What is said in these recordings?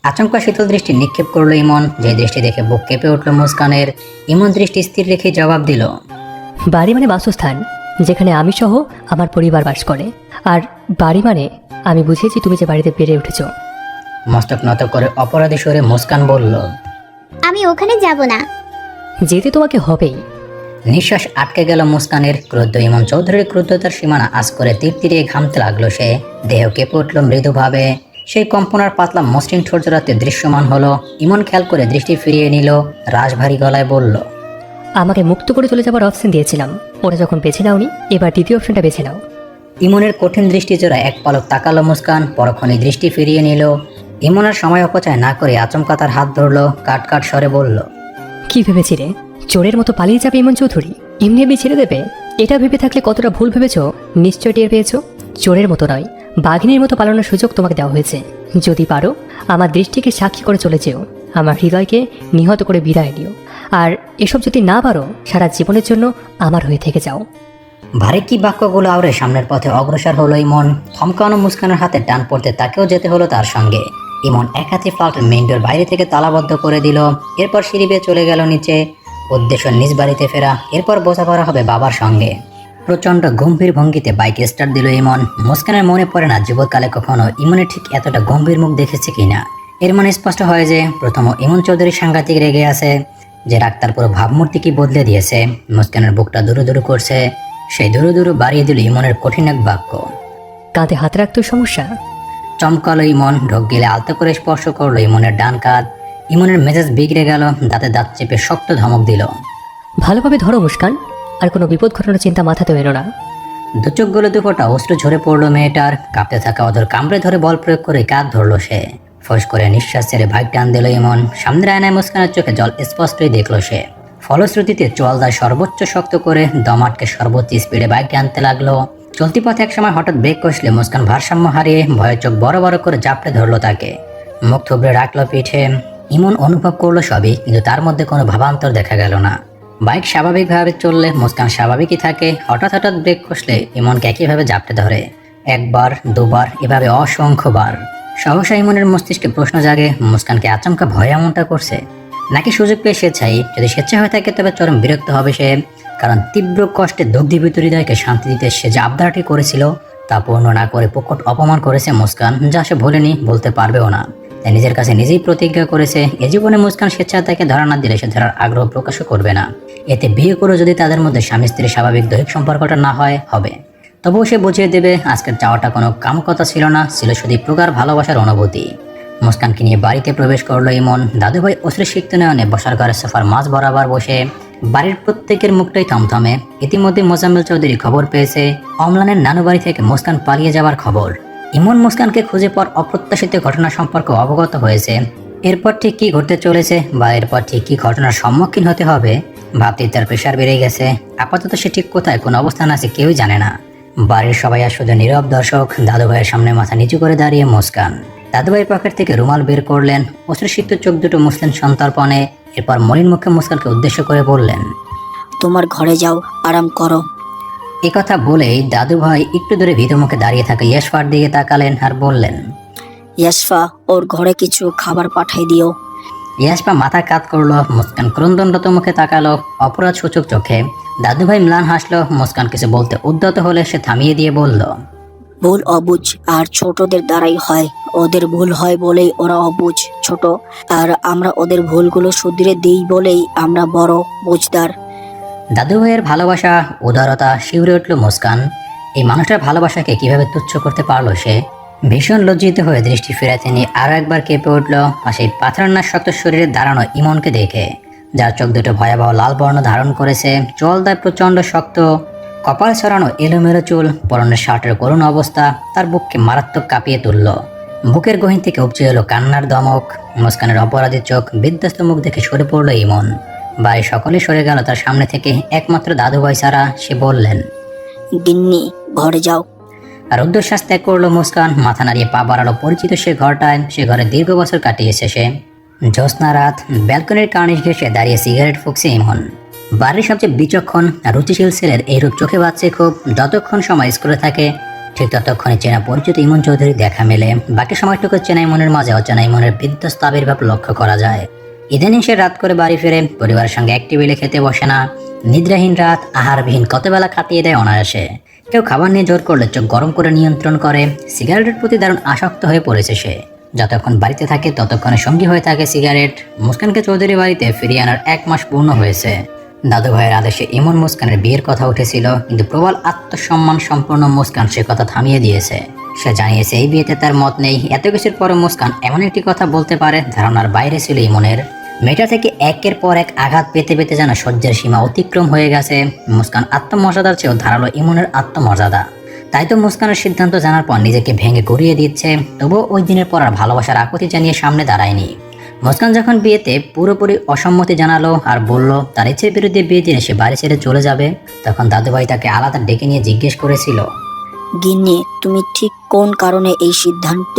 আচমকা শীতল দৃষ্টি নিক্ষেপ করলো ইমন, যে দৃষ্টি দেখে বুক কেঁপে উঠল মুস্কানের। ইমন দৃষ্টি স্থির রেখে জবাব দিল, বাড়ি মানে বাসস্থান, যেখানে আমি সহ আমার পরিবার বাস করে। আর বাড়ি মানে আমি বুঝেছি তুমি যে বাড়িতে বেড়ে উঠেছ। মস্তক নত করে অপরাধী স্বরে মুস্কান বলল, আমি ওখানে যাব না। যেতে তোমাকে হবেই। নিঃশ্বাস আটকে গেল মুস্কানের। ক্রুদ্ধ ইমন চৌধুরীর ক্রুদ্ধতার সীমানা আজ করে তীর ঘামতে লাগলো সে। দেহ কেঁপে উঠল মৃদুভাবে। সেই কম্পনার পাতলা মসৃণ ঠোঁট জোড়াতে দৃশ্যমান হলো। ইমন খেয়াল করে দৃষ্টি ফিরিয়ে নিল, রাশভারী গলায় বলল, আমাকে মুক্ত করে চলে যাবার অপশন দিয়েছিলাম, ওটা যখন বেছে নাওনি, এবার দ্বিতীয় অপশনটা বেছে নাও। ইমনের কঠিন দৃষ্টি জোড়া এক পলক তাকালো মুস্কান, পরক্ষণে দৃষ্টি ফিরিয়ে নিল। ইমনের সময় অপচয় না করে আচমকা তার হাত ধরলো, কাট কাট স্বরে বলল, কি ভেবেছিলে চোরের মতো পালিয়ে যাবে ইমন চৌধুরী? এমনি এমনি ছেড়ে দেবে? এটা ভেবে থাকলে কতটা ভুল ভেবেছ নিশ্চয় টের পেয়েছো। চোরের মতো নয়, বাঘিনীর মতো পালানোর সুযোগ তোমাকে দেওয়া হয়েছে। যদি পারো আমার দৃষ্টিকে সাক্ষী করে চলে যেও, আমার হৃদয়কে নিহত করে বিদায় দিও। আর এসব যদি না পারো, সারা জীবনের জন্য আমার হয়ে থেকে যাও। ভারী কি বাক্যগুলো আওড়ে সামনের পথে অগ্রসর হলো ইমন। থমকানো মুস্কানের হাতে টান পড়তে তাকেও যেতে হলো তার সঙ্গে। ইমন এক হাতে ফ্ল্যাটের মেইন ডোর বাইরে থেকে তালাবদ্ধ করে দিল। এরপর সিঁড়ি বেয়ে চলে গেল নিচে, উদ্দেশ্য নিজ বাড়িতে ফেরা। এরপর বোঝাপড়া হবে বাবার সঙ্গে। প্রচণ্ড গম্ভীর ভঙ্গিতে বাইক স্টার্ট দিল ইমন। মুস্কানের মনে পড়ে না যুবককালে কখনো ইমনের ঠিক এতটা গম্ভীর মুখ দেখেছে কিনা। এর মনে স্পষ্ট হয় যে প্রথম ইমন চৌধুরী সাংঘাতিক রেগে আছে, যে রাগ তার পুরো ভাবমূর্তি কি বদলে দিয়েছে। মুস্কানের বুকটা দুরু দুরু করছে। সেই দুরু দুরু বাড়িয়ে দিল ইমনের কঠিন এক বাক্য। কাঁধে হাত রাখতেও সমস্যা? চমকালো ইমন, ঢোক গেলে আলতো করে স্পর্শ করলো ইমনের ডান কাঁধ। ইমনের মেজাজ বিগড়ে গেল, দাঁতে দাঁত চেপে শক্ত ধমক দিল, ভালোভাবে ধরো মুস্কান, আর কোনো বিপদ ঘটানোর চিন্তা মাথাতেও এনো না। দুচোখগুলো দুপটা অস্ত্র ঝরে পড়লো মেয়েটার। কাঁপতে থাকা অধর কামড়ে ধরে বল প্রয়োগ করে কাঁধ ধরলো সে। ফস করে নিঃশ্বাস ছেড়ে বাইক টান দিল ইমন। সামনের আয়নায় মুস্কানের চোখে জল স্পষ্টই দেখলো সে। ফলশ্রুতিতে চোয়ালদায় সর্বোচ্চ শক্ত করে দম আটকে সর্বোচ্চ স্পিডে বাইক টানতে লাগলো। চলতি পথে একসময় হঠাৎ ব্রেক কষলে মুস্কান ভারসাম্য হারিয়ে ভয়ে চোখ বড় বড় করে জাপটে ধরলো তাকে। মুখ থুবড়ে রাখলো পিঠে। ইমন অনুভব করলো সবই, কিন্তু তার মধ্যে কোনো ভাবান্তর দেখা গেল না। বাইক স্বাভাবিকভাবে চললে মুস্কান স্বাভাবিকই থাকে। হঠাৎ হঠাৎ ব্রেক কষলে ইমনকে একইভাবে জাপটে ধরে। একবার, দুবার, এভাবে অসংখ্যবার। সহসা ইমনের মস্তিষ্কে প্রশ্ন জাগে, মুস্কানকে আচমকা ভয় এমনটা করছে, নাকি সুযোগ পেয়ে স্বেচ্ছাই? যদি স্বেচ্ছা হয়ে থাকে তবে চরম বিরক্ত হবে সে, কারণ তীব্র কষ্টে দগ্ধীভূত হৃদয়কে শান্তি দিতে সে যে আবদারটি করেছিল তা পূর্ণ না করে প্রকট অপমান করেছে মুস্কান, যা সে ভোলেনি, বলতে পারবেও না। তাই নিজের কাছে নিজেই প্রতিজ্ঞা করেছে, এ জীবনে মুস্কান স্বেচ্ছায় তাকে ধরা না দিলে সে ধরার আগ্রহ প্রকাশও করবে না। এতে বিয়ে করে যদি তাদের মধ্যে স্বামী স্ত্রীর স্বাভাবিক দৈহিক সম্পর্কটা না হয়, হবে। তবুও সে বুঝিয়ে দেবে আজকের চাওয়াটা কোনো কামকতা ছিল না, ছিল শুধু প্রগাঢ় ভালোবাসার অনুভূতি। মুস্কানকে নিয়ে বাড়িতে প্রবেশ করলো ইমন। দাদুভাই অশ্রুসিক্ত নয়নে বসার ঘরে সোফার মাঝ বরাবর বসে। বাড়ির প্রত্যেকের মুখটাই থমথমে। ইতিমধ্যে মোজাম্মেল চৌধুরী খবর পেয়েছে অম্লানের নানু বাড়ি থেকে মুস্কান পালিয়ে যাওয়ার খবর। ইমন মুস্কানকে খুঁজে পাওয়ার অপ্রত্যাশিত ঘটনা সম্পর্কে অবগত হয়েছে। এরপর ঠিক কি ঘটতে চলেছে বা এরপর ঠিক কি ঘটনার সম্মুখীন হতে হবে ভাবতেই তার প্রেশার বেড়ে গেছে। আপাতত সে ঠিক কোথায় কোন অবস্থান আছে কেউই জানে না। বাড়ির সবাই আর শুধু নীরব দর্শক। দাদুভাইয়ের সামনে মাথা নিচু করে দাঁড়িয়ে মুস্কান। দাদুভাই পকেট থেকে রুমাল বের করলেন, অশ্রুসিক্ত চোখ দুটো মুছলেন সন্তর্পণে। এরপর মলিন মুখে মুস্কানকে উদ্দেশ্য করে বললেন, তোমার ঘরে যাও, আরাম করো। একথা বলেই দাদুভাই একটু দূরে ভীত মুখে দাঁড়িয়ে থাকা ইয়াশফার দিকে তাকালেন আর বললেন, ইয়াসফা, ওর ঘরে কিছু খাবার পাঠাই দিও। ইয়াশফা মাথা কাত করলো। মুস্কান ক্রন্দনরত মুখে তাকালো অপরাধ সূচক চোখে। দাদুভাই ম্লান হাসলো। মুস্কান কিছু বলতে উদ্যত হলে সে থামিয়ে দিয়ে বলল, ভুল অবুঝ আর ছোটদের দ্বারাই হয়। ওদের ভুল হয় বলেই ওরা অবুঝ ছোট, আর আমরা ওদের ভুলগুলো শুধরে দিই বলেই আমরা বড় বুঝদার। দাদুভাইয়ের ভালোবাসা, উদারতা শিউরে উঠল মুস্কান। এই মানুষটার ভালোবাসাকে কিভাবে তুচ্ছ করতে পারলো সে? ভীষণ লজ্জিত হয়ে দৃষ্টি ফেরাতে নিয়ে আরো একবার কেঁপে উঠল আর সেই পাথরান্নার শক্ত শরীরে দাঁড়ানো ইমনকে দেখে, যার চোখ দুটো ভয়াবহ লাল বর্ণ ধারণ করেছে। চোয়ালদায় প্রচন্ড শক্ত, কপাল ছড়ানো এলোমেলো চুল, পরনের শার্টের করুণ অবস্থা তার বুককে মারাত্মক কাঁপিয়ে তুলল। বুকের গহীন থেকে উপচে এলো কান্নার দমক। মুস্কানের অপরাধী চোখ বিধ্বস্ত মুখ দেখে সরে পড়ল ইমন। বাড়ি সকলে সরে গেল তার সামনে থেকে, একমাত্র দাদুভাই ছাড়া। সে বললেন, গিন্নি, ঘরে যাও। আর উদ্ধশ্বাস ত্যাগ করলো মুস্কান। মাথা নাড়িয়ে পা বাড়ালো পরিচিত সে ঘরটায়। সে ঘরে দীর্ঘ বছর কাটিয়েছে সে। জ্যোৎস্না রাত, ব্যালকনির কার্নিশ ঘেঁষে দাঁড়িয়ে সিগারেট ফুঁকছে ইমন। বাড়ির সবচেয়ে বিচক্ষণ রুচিশীল ছেলের এইরূপ চোখে বাজছে খুব। যতক্ষণ সময় স্কুলে থাকে ঠিক ততক্ষণে চেনা পরিচিত ইমন চৌধুরী দেখা মেলে। বাকি সময়টুকু চেনা ইমনের মাঝে অচেনা ইমনের বিধ্বস্ত আবির্ভাব লক্ষ্য করা যায়। ইদানিং সে রাত করে বাড়ি ফিরে পরিবারের সঙ্গে এক টেবিলে খেতে বসে না। নিদ্রাহীন রাত, আহারবিহীন কত বেলা কাটিয়ে দেয় অনায়াসে। কেউ খাবার নিয়ে জোর করলে চোখ গরম করে নিয়ন্ত্রণ করে। সিগারেটের প্রতি দারুণ আসক্ত হয়ে পড়েছে সে। যতক্ষণ বাড়িতে থাকে ততক্ষণে সঙ্গী হয়ে থাকে সিগারেট। মুস্কানকে চৌধুরী বাড়িতে ফিরিয়ে আনার 1 মাস পূর্ণ হয়েছে। দাদু ভাইয়ের আদেশে ইমন মুস্কানের বিয়ের কথা উঠেছিল, কিন্তু প্রবল আত্মসম্মান সম্পন্ন মুস্কান সে কথা থামিয়ে দিয়েছে। সে জানিয়েছে এই বিয়েতে তার মত নেই। এত কিছুর পরও মুস্কান এমন একটি কথা বলতে পারে ধারণার বাইরে ছিল ইমনের। মেয়েটা থেকে একের পর এক আঘাত পেতে পেতে যেন সহ্যের সীমা অতিক্রম হয়ে গেছে। মুস্কান আত্মমর্যাদার চেয়েও ধারালো ইমনের আত্মমর্যাদা। তাই তো মুস্কানের সিদ্ধান্ত জানার পর নিজেকে ভেঙে গড়িয়ে দিচ্ছে। তবুও ওই দিনের পর আর ভালোবাসার আকুতি জানিয়ে সামনে দাঁড়ায়নি। মুস্কান যখন বিয়েতে পুরোপুরি অসম্মতি জানালো আর বলল তার ইচ্ছের বিরুদ্ধে বিয়ে দিনে সে বাড়ি ছেড়ে চলে যাবে, তখন দাদুভাই তাকে আলাদা ডেকে নিয়ে জিজ্ঞেস করেছিল, গিন্নি, তুমি ঠিক কোন কারণে এই সিদ্ধান্ত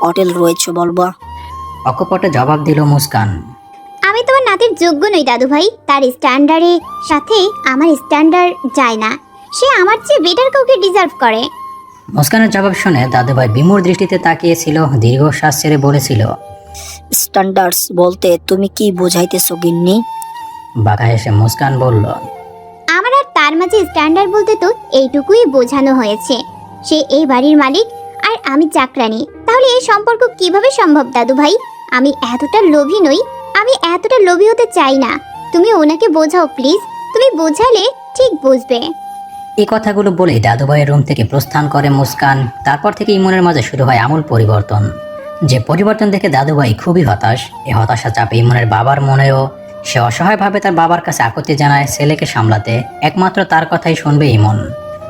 অটল রয়েছে বলবা? অকপটে জবাব দিল মুস্কান। আমি তোমার নাতির যোগ্য নই দাদু ভাই। তার স্ট্যান্ডার্ডের সাথে আমার স্ট্যান্ডার্ড যায় না। সে আমার চেয়ে বেটার কাউকে ডিজার্ভ করে। মুস্কানের জবাব শুনে দাদুভাই বিমূঢ় দৃষ্টিতে তাকিয়েছিল, দীর্ঘশ্বাস ছেড়ে বলেছিল, স্ট্যান্ডার্ডস বলতে তুমি কি বোঝাইতেছো গিন্নি? বাঁকা হেসে মুস্কান বলল, আমার আর তার মাঝে স্ট্যান্ডার্ড বলতে তো এইটুকুই বোঝানো হয়েছে। সে এই বাড়ির মালিক আর আমি চাকরানি। তাহলে এই সম্পর্ক কিভাবে সম্ভব দাদু ভাই? আমি এতটা লোভী নই, আমি এতটা লোভী হতে চাই না। তুমি ওনাকে বোঝাও প্লিজ। তুমি বোঝালে ঠিক বুঝবে। এই কথাগুলো বলে দাদুভাইয়ের রুম থেকে প্রস্থান করে মুস্কান। তারপর থেকে ইমনের মাঝে শুরু হয় আমূল পরিবর্তন। যে পরিবর্তন দেখে দাদুভাই খুবই হতাশ। এই হতাশা চাপে ইমনের বাবার মনেও। সে অসহায়ভাবে তার বাবার কাছে আকুতি জানায় ছেলেকে সামলাতে। একমাত্র তার কথাই শুনবে ইমন।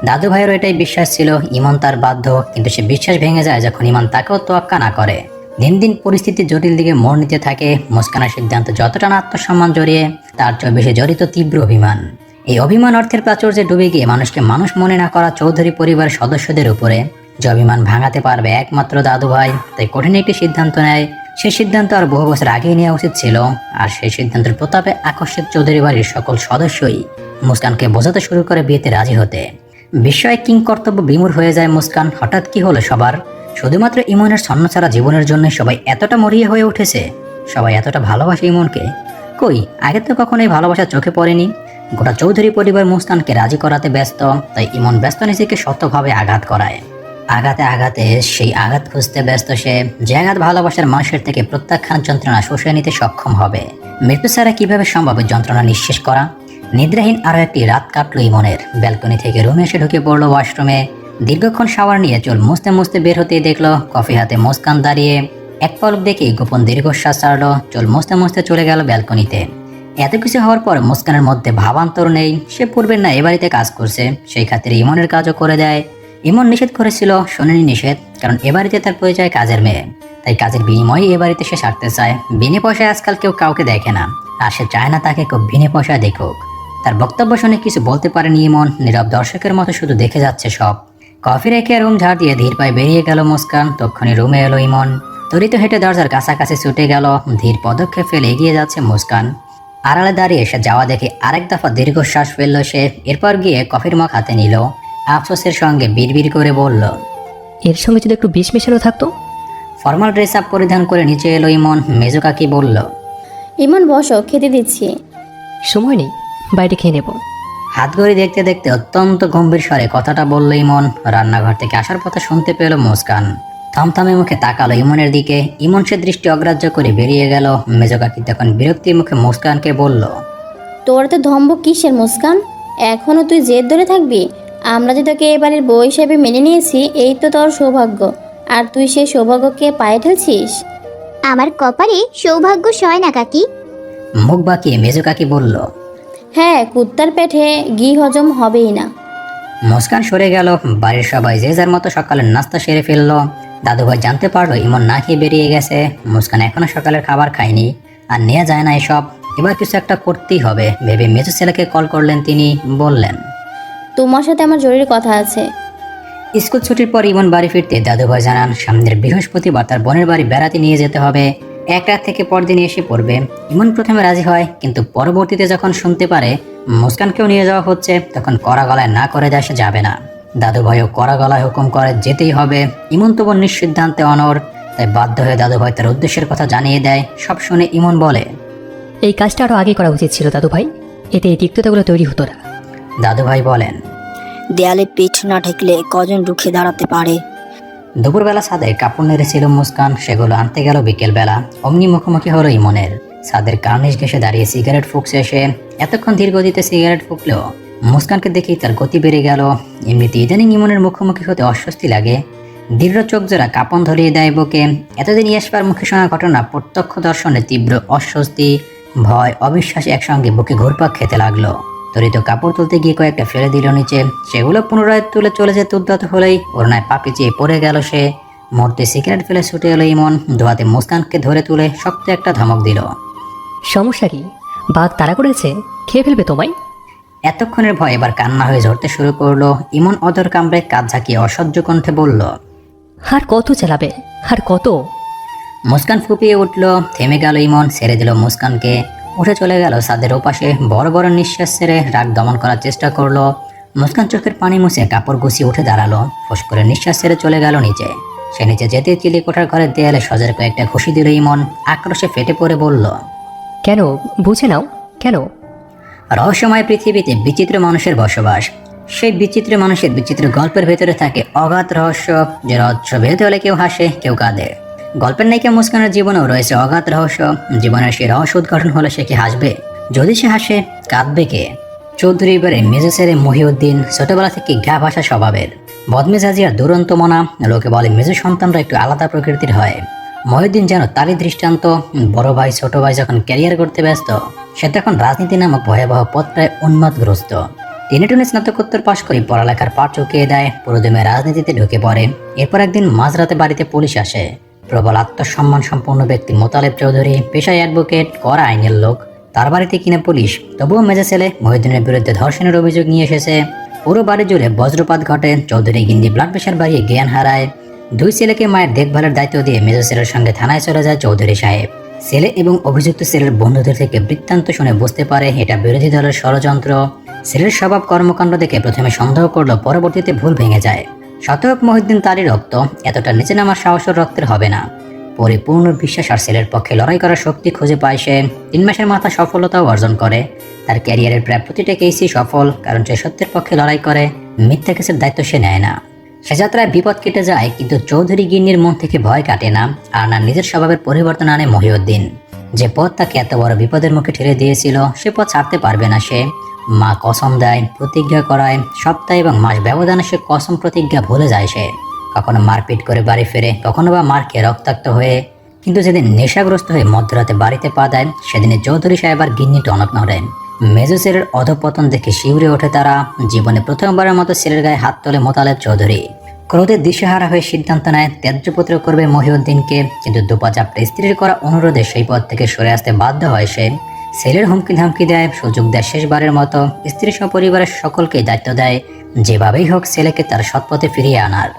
দাদুভাইয়েরও এটাই বিশ্বাস ছিল ইমন তার বাধ্য, কিন্তু সে বিশ্বাস ভেঙে যায় যখন ইমন তাকেও তোয়াক্কা না করে। দিন দিন পরিস্থিতি জটিল দিকে মোড় নিতে থাকে। মুস্কানের সিদ্ধান্ত যতটা না আত্মসম্মান জড়িয়ে, তার চেয়ে বেশি জড়িত তীব্র অভিমান। এই অভিমান অর্থের প্রাচুর্যে ডুবে গিয়ে মানুষকে মানুষ মনে না করা চৌধুরী পরিবারের সদস্যদের উপরে। যে অভিমান ভাঙাতে পারবে একমাত্র দাদুভাই, তাই কঠিন একটি সিদ্ধান্ত নেয়। সেই সিদ্ধান্ত আর বহু বছর আগেই নেওয়া উচিত ছিল। আর সেই সিদ্ধান্তের প্রতাপে আকস্মিক চৌধুরী বাড়ির সকল সদস্যই মুস্কানকে বোঝাতে শুরু করে বিয়েতে রাজি হতে। বিস্ময়ে কিং কর্তব্য বিমূঢ় হয়ে যায় মুস্কান। হঠাৎ কি হলো সবার? শুধুমাত্র ইমনের ছন্নছাড়া জীবনের জন্য সবাই এতটা মরিয়া হয়ে উঠেছে। সবাই এতটা ভালোবাসে ইমনকে। কই, আগে তো কখনো এই ভালোবাসা চোখে পড়েনি। গোটা চৌধুরী পরিবার মুস্কানকে রাজি করাতে ব্যস্ত, তাই ইমন ব্যস্ত নিজেকে শক্তভাবে আঘাত করায়। আঘাতে আঘাতে সেই আঘাত খুঁজতে ব্যস্ত সে, যে আঘাত ভালোবাসার মানুষের থেকে প্রত্যাখ্যান যন্ত্রণা শুষে নিতে সক্ষম হবে। মৃত্যু ছাড়া কিভাবে সম্ভব যন্ত্রণা নিঃশেষ করা? নিদ্রাহীন আরো একটি রাত কাটলো ইমনের। ব্যালকনি থেকে রুমে এসে ঢুকে পড়লো ওয়াশরুমে। দীর্ঘক্ষণ শাওয়ার নিয়ে চুল মুছতে মুছতে বের হতেই দেখলো কফি হাতে মুস্কান দাঁড়িয়ে। এক পলক দেখে গোপন দীর্ঘশ্বাস ছাড়লো। চুল মুছতে মুছতে চলে গেল ব্যালকনিতে। এত কিছু হওয়ার পর মুস্কানের মধ্যে ভাবান্তর নেই। সে পূর্বের না এ বাড়িতে কাজ করছে, সেই খাতিরে ইমনের কাজও করে দেয়। ইমন নিষেধ করেছিল, শোনেনি নিষেধ, কারণ এ বাড়িতে তার পরিচয় কাজের মেয়ে। তাই কাজের বিনিময়ে এ বাড়িতে সে সারতে চায়। বিনে পয়সায় আজকাল কেউ কাউকে দেখে না, আর সে চায় না তাকে কেউ বিনে পয়সায় দেখুক। তার বক্তব্য শুনে কিছু বলতে পারেনি ইমন। নীরব দর্শকের মতো শুধু দেখে যাচ্ছে সব। কফি রেখে রুম ঝাড় দিয়ে ধীর পায়ে বেরিয়ে গেল মুস্কান। তক্ষুনি রুমে এলো ইমন। ত্বরিত হেঁটে দরজার কাছাকাছি ছুটে গেল। ধীর পদক্ষেপ ফেলে এগিয়ে যাচ্ছে মুস্কান। আড়ালে দাঁড়িয়ে সে যাওয়া দেখে আরেক দফা দীর্ঘশ্বাস ফেলল সে। এরপর গিয়ে কফির মগ হাতে নিল। আফসোসের সঙ্গে বিড়বিড় করে বলল, এর সঙ্গে যদি একটু বিষ মেশানো থাকতো। ফর্মাল ড্রেস আপ পরিধান করে নিচে এলো ইমন। মেজো কাকি বলল, ইমন বসো, খেতে দিচ্ছি। সময় নেই, বাইরে খেয়ে নেব। হাত ঘড়ি দেখতে দেখতে অত্যন্ত গম্ভীর স্বরে কথাটা বলল ইমন। রান্নাঘর থেকে আসার পথে শুনতে পেল মুস্কান। থমথমে মুখে তাকালো ইমনের দিকে। ইমন সে দৃষ্টি অগ্রাহ্য করে বেরিয়ে গেল। মেজো কাকি তখন বিরক্তির মুখে মুস্কানকে বলল, তোর তো ধম্ব কিসের মুস্কান? এখনো তুই জেদ ধরে থাকবি? আমরা যে তোকে এবারের বউ হিসেবে মেনে নিয়েছি, এই তো তোর সৌভাগ্য। আর তুই সেই সৌভাগ্যকে পায়ে ঠেলছিস। আমার কপালে সৌভাগ্য সয় না কাকি। মুখ বাঁকিয়ে মেজো কাকি বলল, হ্যাঁ, কুত্তার পেটে ঘি হজম হবেই না। মুস্কান সরে গেল। বাড়ির সবাই যে যার মতো সকালের নাস্তা সেরে ফেললো। দাদুভাই জানতে পারলো ইমন না খেয়ে বেরিয়ে গেছে। মুস্কান এখনো সকালের খাবার খায়নি, আর নেওয়া যায় না এসব। এবার কিছু একটা করতেই হবে ভেবে মেজো ছেলেকে কল করলেন। তিনি বললেন, তোমার সাথে আমার জরুরি কথা আছে। স্কুল ছুটির পর ইমন বাড়ি ফিরতে দাদুভাই জানান সামনের বৃহস্পতিবার তার বোনের বাড়ি বেড়াতে নিয়ে যেতে হবে। এক রাত থেকে পরদিন এসে পড়বে। ইমন প্রথমে রাজি হয়, কিন্তু পরবর্তীতে যখন শুনতে পারে মুস্কানকেও নিয়ে যাওয়া হচ্ছে, তখন কড়া গলায় না করে যায় সে যাবে না। দাদু ভাইও কড়া গলায় হুকুম করে যেতেই হবে। ইমন তবু নিঃসিদ্ধান্তে অনড়, তাই বাধ্য হয়ে দাদু ভাই তার উদ্দেশ্যের কথা জানিয়ে দেয়। সব শুনে ইমন বলে, এই কাজটা আরও আগে করা উচিত ছিল দাদু ভাই, এতে এই তিক্ততাগুলো তৈরি হতো না। দাদু ভাই বলেন, দেয়ালে পিঠ না ঠেকলে কজন রুখে দাঁড়াতে পারে। দুপুরবেলা ছাদে কাপড় নেড়েছিল মুস্কান, সেগুলো আনতে গেল বিকেলবেলা। অমনি মুখোমুখি হলো ইমনের। ছাদের কার্নিশ ঘেসে দাঁড়িয়ে সিগারেট ফুঁকছে সে। এতক্ষণ ধীর গতিতে সিগারেট ফুঁকলেও মুস্কানকে দেখেই তার গতি বেড়ে গেল। এমনিতে ইদানিং ইমনের মুখোমুখি হতে অস্বস্তি লাগে। দৃঢ় চোখ জোড়া কাঁপন ধরিয়ে দেয় বুকে। এতদিন ইয়াসপার মুখে শোনা ঘটনা প্রত্যক্ষ দর্শনে তীব্র অস্বস্তি, ভয়, অবিশ্বাস একসঙ্গে বুকে ঘুরপাক খেতে লাগলো। তরিত কাপড় তুলতে গিয়ে কয়েকটা ফেলে দিল নিচে। সেগুলো পুনরায় তুলে চলে যেতে উদ্যত হলেই ওড়নায় পা পিছিয়ে পড়ে গেল সে। মুহূর্তে সিগারেট ফেলে ছুটে এলো ইমন। দোয়াতে মুস্কানকে ধরে তুলে শক্ত একটা ধমক দিল। সমস্যা কি? বাঘ তাড়া করেছে, খেয়ে ফেলবে তোমায়। এতক্ষণের ভয় এবার কান্না হয়ে ঝরতে শুরু করলো। ইমন অধর কামড়ে কাঁধ ঝাঁকিয়ে অসহ্য কণ্ঠে বলল, আর কত চালাবে, আর কত? মুস্কান ফুপিয়ে উঠল। থেমে গেল ইমন, ছেড়ে দিল মুস্কানকে। উঠে চলে গেল ছাদের ওপাশে। বড় বড় নিঃশ্বাস ছেড়ে রাগ দমন করার চেষ্টা করলো। মুস্কান চোখের পানি মুছে কাপড় গুছিয়ে উঠে দাঁড়ালো। ফোঁস করে নিঃশ্বাস ছেড়ে চলে গেল নিচে। সে নিচে যেতে চিলেকোঠার ঘরের দেয়ালে সজের কয়েকটা ঘুষি দিল ইমন। আক্রোশে ফেটে পড়ে বলল, কেন বুঝে নাও, কেন? রহস্যময় পৃথিবীতে বিচিত্র মানুষের বসবাস। সেই বিচিত্র মানুষের বিচিত্র গল্পের ভেতরে থাকে অগাধ রহস্য, যে রহস্য ভেদ হলে কেউ হাসে, কেউ কাঁদে। গল্পের নায়িকা মুস্কানের জীবনেও রয়েছে অগাধ রহস্য। জীবনের সেই রহস্য উদ্ঘাটন হলে সে কি হাসবে? যদি সে হাসে, কাঁদবে কে? চৌধুরী বাড়ি মেজো ছেলে মহিউদ্দিন ছোটবেলা থেকে গা ভাষা স্বভাবের, বদমেজাজি আর দুরন্ত মনা। লোকে বলে মেজো সন্তানরা একটু আলাদা প্রকৃতির হয়। মহিউদ্দিন যেন তারই দৃষ্টান্ত। বড় ভাই ছোট ভাই যখন ক্যারিয়ার করতে ব্যস্ত, সে তখন রাজনীতি নামক ভয়াবহ পথটায় উন্মাদগ্রস্ত। টেনে টুনে স্নাতকোত্তর পাশ করে পড়ালেখার পাঠ চুকিয়ে দেয়, পুরোদমে রাজনীতিতে ঢুকে পড়ে। এরপর একদিন মাঝরাতে বাড়িতে পুলিশ আসে। প্রবল আত্মসম্মান সম্পন্ন ব্যক্তি মোতালেব চৌধুরী, পেশায় অ্যাডভোকেট, কড়া আইনের লোক। তার বাড়িতে কিনা পুলিশ। তবুও মেজা ছেলে মহিউদ্দিনের বিরুদ্ধে ধর্ষণের অভিযোগ নিয়ে এসেছে। পুরো বাড়ি জুড়ে বজ্রপাত ঘটে। চৌধুরী গিন্নি ব্লাড প্রেশার বাড়িয়ে জ্ঞান হারায়। দুই ছেলেকে মায়ের দেখভালের দায়িত্ব দিয়ে মেজো ছেলের সঙ্গে থানায় চলে যায় চৌধুরী সাহেব। ছেলে এবং অভিযুক্ত ছেলের বন্ধুদের থেকে বৃত্তান্ত শুনে বুঝতে পারে এটা বিরোধী দলের ষড়যন্ত্র। ছেলের স্বভাব কর্মকাণ্ড দেখে প্রথমে সন্দেহ করলো, পরবর্তীতে ভুল ভেঙে যায়। শতক মহিউদ্দিন তারই রক্ত, এতটা নিচে নামার সাহসের রক্তের হবে না। পরিপূর্ণ বিশ্বাস আর ছেলের পক্ষে লড়াই করার শক্তি খুঁজে পায় সে। 3 মাসের মাথা সফলতাও অর্জন করে। তার ক্যারিয়ারের প্রায় প্রতিটা কেসই সফল, কারণ সে সত্যের পক্ষে লড়াই করে। মিথ্যা কেসের দায়িত্ব সে নেয় না। সে যাত্রায় বিপদ কেটে যায়, কিন্তু চৌধুরী গিন্নির মন থেকে ভয় কাটে না। আর না নিজের স্বভাবের পরিবর্তন আনে মহিউদ্দিন। যে পথ তাকে এত বড় বিপদের মুখে ঠেলে দিয়েছিল, সে পথ ছাড়তে পারবে না সে। মা কসম দেয়, প্রতিজ্ঞা করায়, সপ্তাহ এবং মাস ব্যবধানে সে কসম প্রতিজ্ঞা ভুলে যায় সে। কখনো মারপিট করে বাড়ি ফেরে, কখনো বা মার খেয়ে রক্তাক্ত হয়ে। কিন্তু যেদিন নেশাগ্রস্ত হয়ে মধ্যরাতে বাড়িতে পা দেয়, সেদিনে চৌধুরী সাহেব আর গিন্নি টনক নড়ে। মেজো ছেলের অধপতন দেখে শিউরে ওঠে তারা। জীবনে প্রথমবারের মতো ছেলের গায়ে হাত তোলে মোতালেব চৌধুরী। ক্রোধে দিশেহারা হয়ে সিদ্ধান্ত নেয় ত্যায্যপুত্র করবে মহিউদ্দিনকে। কিন্তু দুপা চাপটা স্ত্রীর করা অনুরোধে সেই পথ থেকে সরে আসতে বাধ্য হয় সে। ছেলের হুমকি ধামকি দেয়, সুযোগ দেয় শেষবারের মতো। স্ত্রী সপরিবারের সকলকেই দায়িত্ব দেয়, যেভাবেই হোক ছেলেকে তার সৎপথে ফিরিয়ে আনার,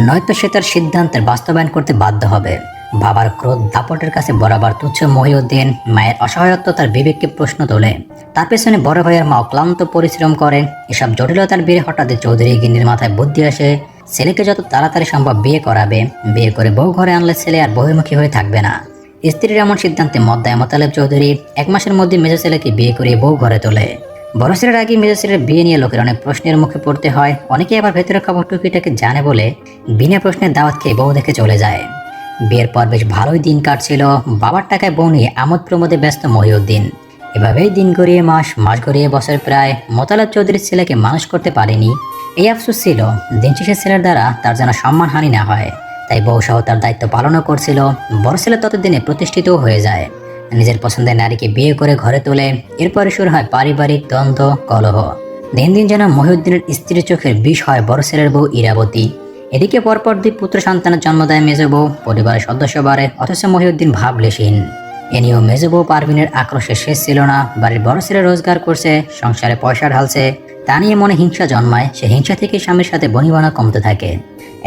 নয়তো সে তার সিদ্ধান্তের বাস্তবায়ন করতে বাধ্য হবে। বাবার ক্রোধ দাপটের কাছে বরাবর তুচ্ছ মহিউদ্দিন। মায়ের অসহায়ত্ব তার বিবেককে প্রশ্ন তোলে। তার পেছনে বড় ভাইয়ের মা অক্লান্ত পরিশ্রম করে। এসব জটিলতার ভিড়ে হঠাৎ চৌধুরী গিন্নির মাথায় বুদ্ধি আসে, ছেলেকে যত তাড়াতাড়ি সম্ভব বিয়ে করাবে। বিয়ে করে বউ ঘরে আনলে ছেলে আর বহির্মুখী হয়ে থাকবে না। স্ত্রীর এমন সিদ্ধান্তে মত দেয় মোতালেব চৌধুরী। 1 মাসের মধ্যে মেজো ছেলেকে বিয়ে করে বউ ঘরে তোলে। বড় ছেলের আগে মেজো ছেলের বিয়ে নিয়ে লোকের অনেক প্রশ্নের মুখে পড়তে হয়। অনেকে আবার ভেতরের খবর টুকিটাকে জানে বলে বিনা প্রশ্নের দাওয়াত খেয়ে বউ দেখে চলে যায়। বিয়ের পর বেশ ভালোই দিন কাটছিল। বাবার টাকায় বউ নিয়ে আমোদ প্রমোদে ব্যস্ত মহিউদ্দিন। এভাবেই দিন গড়িয়ে মাস, মাস গড়িয়ে বছর প্রায়। মোতালেব চৌধুরীর ছেলেকে মানুষ করতে পারেনি। এই আফসোস ছিল, দিন শেষে ছেলের দ্বারা তার যেন সম্মানহানি না হয়। তাই বউ সহ তার দায়িত্ব পালনও করছিল। বড় ছেলে ততদিনে প্রতিষ্ঠিতও হয়ে যায়। নিজের পছন্দের নারীকে বিয়ে করে ঘরে তোলে। এরপরে শুরু হয় পারিবারিক দ্বন্দ্ব, কলহ। দিন দিন যেন মহিউদ্দিনের স্ত্রীর চোখের বিষ হয় বড় ছেলের বউ ইরাবতী। এদিকে পরপর 2 পুত্র সন্তানের জন্ম দেয় মেজো বউ। পরিবারের সদস্য বাড়ে, অথচ মহিউদ্দিন ভাবলেশীন। এ নিয়েও মেজো বউ পারভিনের আক্রোশের শেষ ছিল না। বাড়ির বড় ছেলে রোজগার করছে, সংসারে পয়সা ঢালছে, তা নিয়ে মনে হিংসা জন্মায়। সে হিংসা থেকে স্বামীর সাথে বনিবনা কমতে থাকে।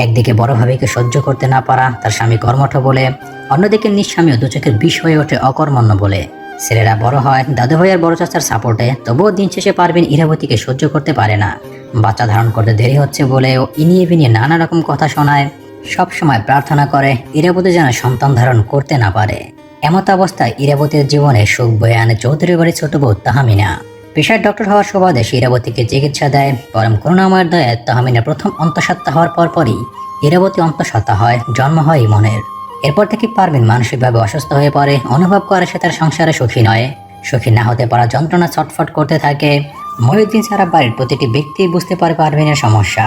একদিকে বড় ভাবিকে সহ্য করতে না পারা তার স্বামী কর্মঠ বলে, অন্যদিকে নিজ স্বামীও 2 চোখের বিষ হয়ে ওঠে অকর্মণ্য বলে। ছেলেরা বড় হয় দাদু ভাই আর বড় চাচার সাপোর্টে। তবুও দিন শেষে পারভিন ইরাবতীকে সহ্য করতে পারে না। বাচ্চা ধারণ করতে দেরি হচ্ছে বলে ও ইনিয়ে বিনিয়ে নানা রকম কথা শোনায়। সবসময় প্রার্থনা করে ইরাবতী যেন সন্তান ধারণ করতে না পারে। এমত অবস্থায় ইরাবতীর জীবনে সুখ বয়ে আনে চৌধুরী বাড়ির ছোট বউ তাহমিনা। পেশায় ডক্টর হওয়ার সুবাদে সে ইরাবতীকে চিকিৎসা দেয়। পরম করুণাময়ের দয়ায় তাহমিনা প্রথম অন্তঃসত্ত্বা হওয়ার পরপরই ইরাবতী অন্তঃসত্ত্বা হয়, জন্ম হয় ইমনের। এরপর থেকে পারভিন মানসিকভাবে অসুস্থ হয়ে পড়ে, অনুভব করে সে তার সংসারে সুখী নয়। সুখী না হতে পারা যন্ত্রণা ছটফট করতে থাকে। মহিউদ্দিন ছাড়া বাড়ির প্রতিটি ব্যক্তি বুঝতে পারে পারভিনের সমস্যা।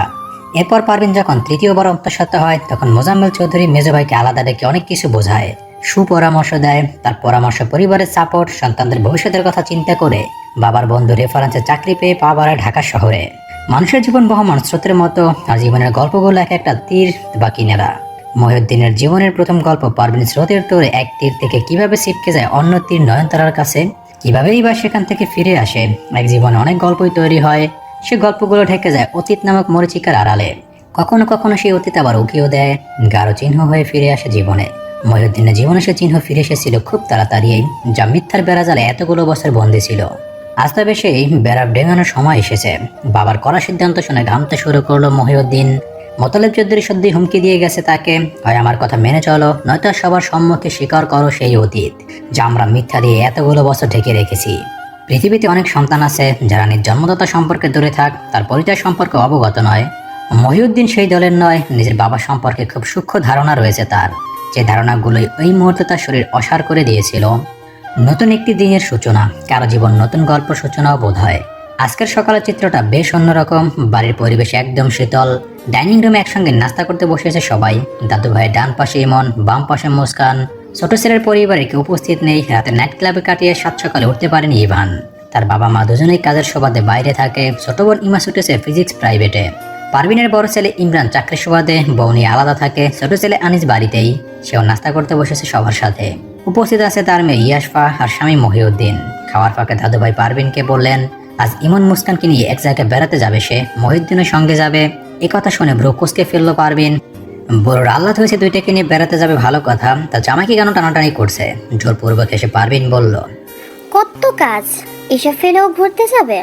এরপর পারভিন যখন তৃতীয়বার অন্তঃসত্ত্বা হয় তখন মোজাম্মেল চৌধুরী মেজো ভাইকে আলাদা রেখে অনেক কিছু বোঝায়, সুপরামর্শ দেয়। তার পরামর্শ পরিবারের সাপোর্ট, সন্তানদের ভবিষ্যতের কথা চিন্তা করে বাবার বন্ধু রেফারেন্সে চাকরি পেয়ে পা বাড়ায় ঢাকা শহরে। মানুষের জীবন বহমান স্রোতের মতো, আর জীবনের গল্পগুলো এক একটা তীর বা কিনারা। মহিউদ্দিনের জীবনের প্রথম গল্প পারভিন স্রোতের তোরে এক তীর থেকে কিভাবে ছিটকে যায় অন্য তীর নয়নতারার কাছে, কিভাবেই বা সেখান থেকে ফিরে আসে। এক জীবনে অনেক গল্পই তৈরি হয়, সে গল্পগুলো ঢেকে যায় অতীত নামক মরিচিকার আড়ালে। কখনো কখনো সেই অতীত আবার উকিও দেয়, গাঢ় চিহ্ন হয়ে ফিরে আসে জীবনে। মহিউদ্দিনের জীবনে সে চিহ্ন ফিরে এসেছিল খুব তাড়াতাড়ি, যা মিথ্যার বেড়াজালে এতগুলো বছর বন্দী ছিল। আজ তবে সেই বেড়া ডেঙানোর সময় এসেছে। বাবার করা সিদ্ধান্ত শুনে ঘামতে শুরু করলো মহিউদ্দিন। মোতালেব চৌধুরী সদ্যই হুমকি দিয়ে গেছে তাকে, হয় আমার কথা মেনে চলো, নয়তো সবার সম্মুখে স্বীকার করো সেই অতীত যা আমরা মিথ্যা দিয়ে এতগুলো বছর ঢেকে রেখেছি। পৃথিবীতে অনেক সন্তান আছে যারা নিজ জন্মদাতা সম্পর্কে দূরে থাক, তার পরিচয় সম্পর্কে অবগত নয়। মহিউদ্দিন সেই দলের নয়। নিজের বাবা সম্পর্কে খুব সূক্ষ্ম ধারণা রয়েছে তার, যে ধারণাগুলোই ওই মুহূর্তে তার শরীর অসাড় করে দিয়েছিল। নতুন একটি দিনের সূচনা, কারো জীবন নতুন গল্প সূচনাও বোধ হয়। আজকের সকালের চিত্রটা বেশ অন্যরকম। বাড়ির পরিবেশ একদম শীতল। ডাইনিং রুমে একসঙ্গে নাস্তা করতে বসেছে সবাই। দাদু ভাইয়ের ডান পাশে ইমন, বাম পাশে মুস্কান। ছোট ছেলের পরিবারে কেউ উপস্থিত নেই। রাতে নাইট ক্লাবে কাটিয়ে সাত সকালে উঠতে পারেনি ইভান। তার বাবা মা দুজনেই কাজের সুবাদে বাইরে থাকে। ছোট বোন ইমা ছুটেছে ফিজিক্স প্রাইভেটে। পারভিনের বড় ছেলে ইমরান চাকরির সুবাদে বউ নিয়ে আলাদা থাকে। ছোট ছেলে আনিস বাড়িতেই, সেও নাস্তা করতে বসেছে সবার সাথে। উপস্থিত আছে তার মেয়ে ইয়াসফা আর স্বামী মহিউদ্দিন। খাওয়ার ফাঁকে দাদু ভাই পারভিনকে বললেন আজ ইমন মুস্কানকে নিয়ে এক জায়গায় বেড়াতে যাবে সে, মহিউদ্দিনের সঙ্গে যাবে। এ কথা শুনে ব্রো কুঁচকে ফেললো পারভিন। বড় আল্লাহ হয়েছে দুইটাকে নিয়ে বেড়াতে যাবে ভালো কথা, তা জামাইকে কেন টানাটানি করছে? জোরপূর্বক এসে পারভিন বলল, কত কাজ, এসব ফেলেও ঘুরতে যাবে?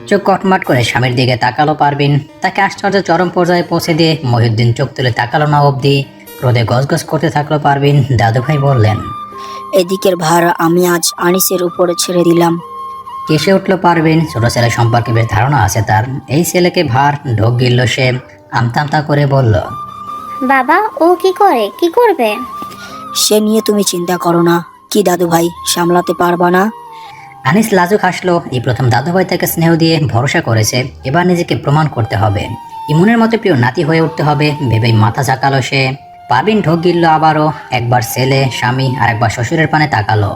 চোখ কটমাট করে স্বামীর দিকে তাকালো পারভিন। তাকে আশ্চর্য চরম পর্যায়ে পৌঁছে দিয়ে মহিউদ্দিন চোখ তুলে তাকালো না অবধি। ক্রোধে গজগজ করতে থাকলো পারভিন। দাদু ভাই বললেন, এদিকের ভার আমি আজ আনিসের উপরে ছেড়ে দিলাম। কেসে উঠলো পারভিন। ছোট ছেলে সম্পর্কে বেশ ধারণা আছে তার। এই ছেলেকে ভার ঢোক গিলল সে। আমতা করে বলল, বাবা ও কি করে, কি করবে? সে নিয়ে তুমি চিন্তা করো না। কি দাদু ভাই, সামলাতে পারবা না? আনিস লাজুক হাসলো। এই প্রথম দাদুভাই তাকে স্নেহ দিয়ে ভরসা করেছে, এবার নিজেকে প্রমাণ করতে হবে। ইমনের মতো প্রিয় নাতি হয়ে উঠতে হবে ভেবেই মাথা ঝাঁকালো সে। পারভিন ঢোক গিলল আবারও। একবার ছেলে, স্বামী আর একবার শ্বশুরের পানে তাকালো।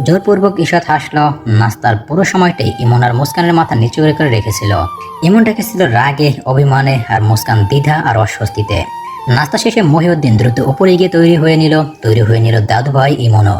জোরপূর্বক ঈষৎ হাসলো। নাস্তার পুরো সময়টাই ইমন আর মুস্কানের মাথা নিচু করে রেখেছিল। ইমন রেখেছিল রাগে, অভিমানে, আর মুস্কান দ্বিধা আর অস্বস্তিতে। নাস্তা শেষে মহিউদ্দিন দ্রুত উপরে গিয়ে তৈরি হয়ে নিল দাদু ভাই ইমনও।